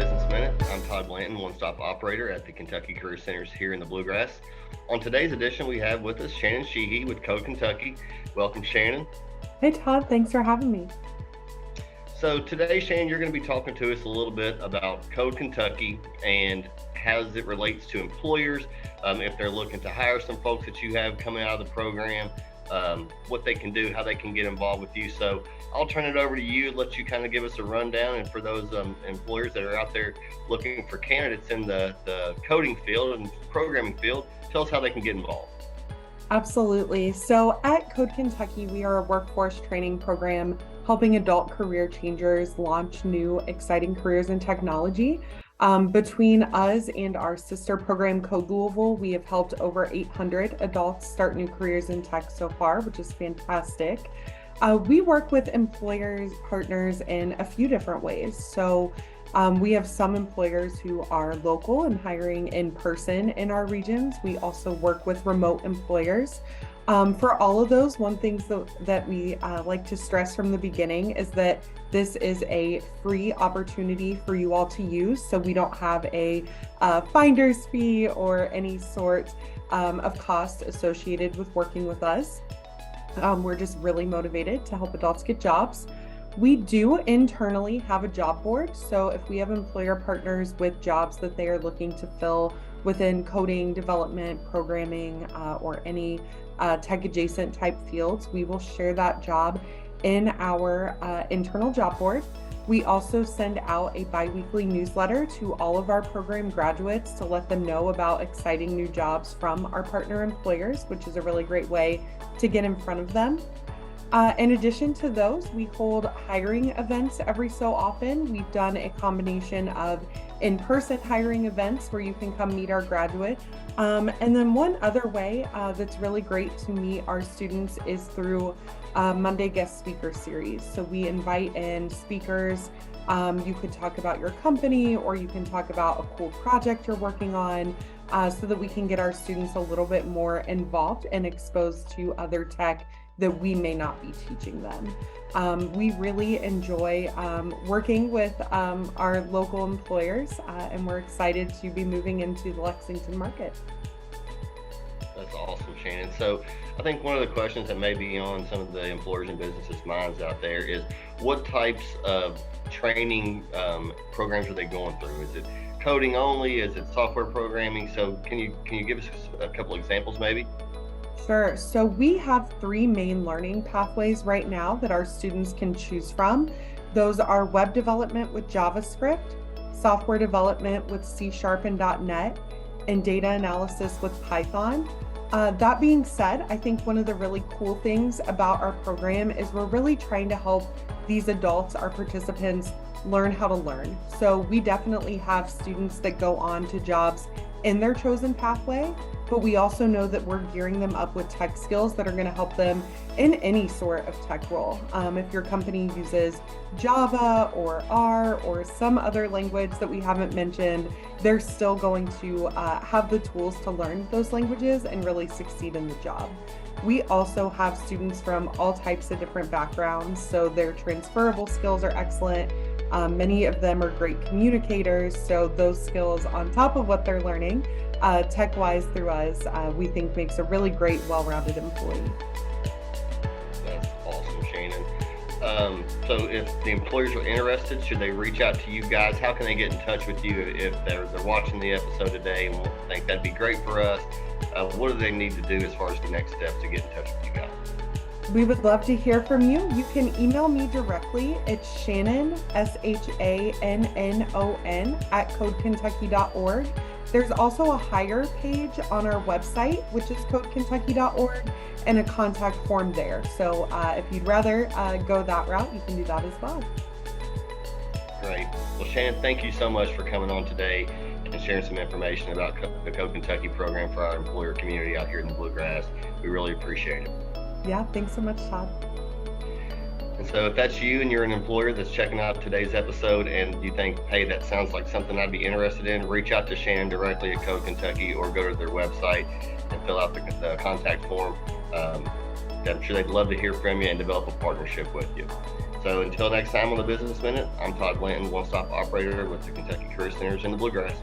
Business Minute. I'm Todd Blanton, one-stop operator at the Kentucky Career Centers here in the Bluegrass. On today's edition, we have with us Shannon Sheehy with Code Kentucky. Welcome, Shannon. Hey Todd, thanks for having me. So today, Shannon, you're going to be talking to us a little bit about Code Kentucky and how it relates to employers, if they're looking to hire some folks that you have coming out of the program, what they can do, how they can get involved with you. So I'll turn it over to you, let you kind of give us a rundown. And for those employers that are out there looking for candidates in the coding field and programming field, tell us how they can get involved. Absolutely. So at Code Kentucky, we are a workforce training program helping adult career changers launch new, exciting careers in technology. Between us and our sister program, Code Louisville, we have helped over 800 adults start new careers in tech so far, which is fantastic. We work with employers, partners in a few different ways. So we have some employers who are local and hiring in person in our regions. We also work with remote employers. For all of those, one thing that we like to stress from the beginning is that this is a free opportunity for you all to use. So we don't have a finder's fee or any sort of cost associated with working with us. We're just really motivated to help adults get jobs. We do internally have a job board. So if we have employer partners with jobs that they are looking to fill within coding, development, programming, or any tech adjacent type fields, we will share that job in our internal job board. We also send out a bi-weekly newsletter to all of our program graduates to let them know about exciting new jobs from our partner employers, which is a really great way to get in front of them. In addition to those, we hold hiring events every so often. We've done a combination of in-person hiring events where you can come meet our graduate. And then one other way that's really great to meet our students is through Monday guest speaker series. So we invite in speakers. You could talk about your company, or you can talk about a cool project you're working on, so that we can get our students a little bit more involved and exposed to other tech that we may not be teaching them. We really enjoy working with our local employers, and we're excited to be moving into the Lexington market. That's awesome, Shannon. So I think one of the questions that may be on some of the employers and businesses' minds out there is, what types of training programs are they going through? Is it coding only? Is it software programming? So can you give us a couple examples maybe? Sure. So we have 3 main learning pathways right now that our students can choose from. Those are web development with JavaScript, software development with C# and .NET, and data analysis with Python. That being said, I think one of the really cool things about our program is we're really trying to help these adults, our participants, learn how to learn. So we definitely have students that go on to jobs in their chosen pathway, but we also know that we're gearing them up with tech skills that are going to help them in any sort of tech role. If your company uses Java or R or some other language that we haven't mentioned, they're still going to have the tools to learn those languages and really succeed in the job. We also have students from all types of different backgrounds, so their transferable skills are excellent. Many of them are great communicators, so those skills on top of what they're learning tech-wise through us, we think makes a really great, well-rounded employee. That's awesome, Shannon. So if the employers are interested, should they reach out to you guys? How can they get in touch with you if they're watching the episode today and think that'd be great for us? What do they need to do as far as the next steps to get in touch with you guys? We would love to hear from you. You can email me directly. It's Shannon, SHANNON, @codekentucky.org. There's also a hire page on our website, which is codekentucky.org, and a contact form there. So if you'd rather go that route, you can do that as well. Great. Well, Shannon, thank you so much for coming on today and sharing some information about the Code Kentucky program for our employer community out here in the Bluegrass. We really appreciate it. Yeah, thanks so much, Todd. And so if that's you and you're an employer that's checking out today's episode and you think, hey, that sounds like something I'd be interested in, reach out to Shannon directly at Code Kentucky or go to their website and fill out the contact form. I'm sure they'd love to hear from you and develop a partnership with you. So until next time on the Business Minute, I'm Todd Blanton, one-stop operator with the Kentucky Career Centers in the Bluegrass.